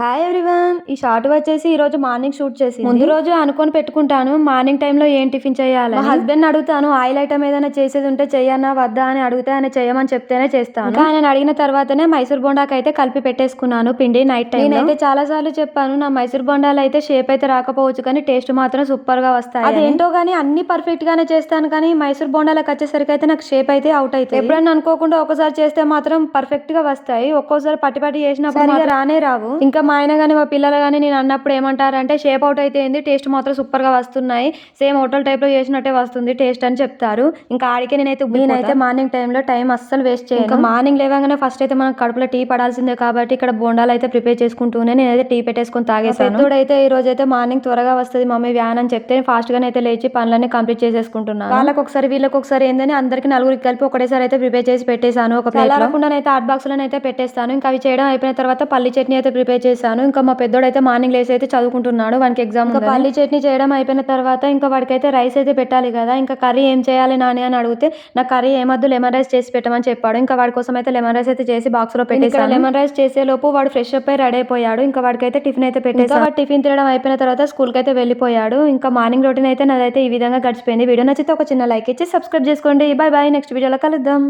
Hi everyone. ఈ short వచ్చేసి ఈ రోజు మార్నింగ్ షూట్ చేసి ముందు రోజు అనుకొని పెట్టుకుంటాను మార్నింగ్ టైంలో ఏం టిఫిన్ చేయాలి. మా హస్బెండ్ అడుగుతాను ఆయిల్ ఐటమ్ ఏదైనా చేసేది ఉంటే చెయ్యన్నా వద్దా అని అడిగితే ఆయన చేయమని చెప్తేనే చేస్తాను. ఇంకా ఆయన అడిగిన తర్వాతనే మైసూర్ బొండాకి అయితే కలిపి పెట్టేసుకున్నాను పిండి నైట్ టైం. నేనైతే చాలా సార్లు చెప్పాను నా మైసూర్ బొండాలు అయితే షేప్ అయితే రాకపోవచ్చు కానీ టేస్ట్ మాత్రం సూపర్ గా వస్తాయి. అదేంటో గానీ అన్ని పర్ఫెక్ట్ గానే చేస్తాను కానీ మైసూర్ బొండాలకు వచ్చేసరికి అయితే నాకు షేప్ అయితే అవుట్ అవుతుంది. ఎప్పుడైనా అనుకోకుండా ఒకసారి చేస్తే మాత్రం పర్ఫెక్ట్ గా వస్తాయి, ఒక్కోసారి పట్టి పట్టి చేసినప్పుడు రానే రావు. ఇంకా మా ఆయన కానీ మా పిల్లలు కానీ నేను అన్నప్పుడు ఏమంటారంటే షేప్ అవుట్ అయితే ఏంది టేస్ట్ మాత్రం సూపర్ గా వస్తున్నాయి, సేమ్ హోటల్ టైప్ లో చేసినట్టే వస్తుంది టేస్ట్ అని చెప్తారు. ఇంకా ఆడికే నేనైతే మార్నింగ్ టైంలో టైం అస్సలు వేస్ట్ చేయను. ఇంకా మార్నింగ్ లేవగానే ఫస్ట్ అయితే మనకు కడుపులో టీ పడాల్సిందే కాబట్టి ఇక్కడ బోండాలు అయితే ప్రిపేర్ చేసుకుంటూనే నేనైతే టీ పెట్టేసుకొని తాగేసాను. పెద్దోడైతే ఈ రోజు అయితే మార్నింగ్ త్వరగా వస్తుంది మమ్మీ వ్యాన్ అని చెప్తే ఫాస్ట్ గానే అయితే లేచి పనులన్నీ కంప్లీట్ చేసేసుకుంటున్నాను. వాళ్ళకి ఒకసారి వీళ్ళకి ఒకసారి ఏందని అందరికి నలుగురికి కలిపి ఒకటేసారి అయితే ప్రిపేర్ చేసి పెట్టేశాను. ఒక ప్లేట్ అయితే హాట్ బాక్స్ లో అయితే పెట్టేస్తాను. ఇంకా అవి చేయడం అయిపోయిన తర్వాత పల్లి చట్నీ అయితే ప్రిపేర్ చేశాను. ఇంకా మా పెద్దోడు అయితే మార్నింగ్ లేసి అయితే చదువుకుంటున్నాడు, వానికి ఎగ్జామ్. ఇంకా పల్లి చట్నీ చేయడం అయిపోయిన తర్వాత ఇంకా వాడికైతే రైస్ అయితే పెట్టాలి కదా, ఇంకా కర్రీ ఏం చేయాలి నాని అని అడిగితే నా కర్రీ ఏమద్దు లెమన్ రైస్ చేసి పెట్టమని చెప్పాడు. ఇంకా వాడి కోసం అయితే లెమన్ రైస్ అయితే చేసి బాక్స్ లో పెట్టేసాను. లెమన్ రైస్ చేసే లోపు వాడు ఫ్రెష్ అప్ అయి రెడీ అయిపోయాడు. ఇంకా వాడికైతే టిఫిన్ అయితే పెట్టేసాను. వాడు టిఫిన్ తినడం అయిపోయిన తర్వాత స్కూల్ కి అయితే వెళ్ళిపోయాడు. ఇంకా మార్నింగ్ రొటీన్ అయితే నాదైతే ఈ విధంగా గడిచిపోయింది. వీడియో నచ్చితే ఒక చిన్న లైక్ ఇచ్చి సబ్స్క్రైబ్ చేసుకోండి. బై బై, నెక్స్ట్ వీడియోలో కలుద్దాం.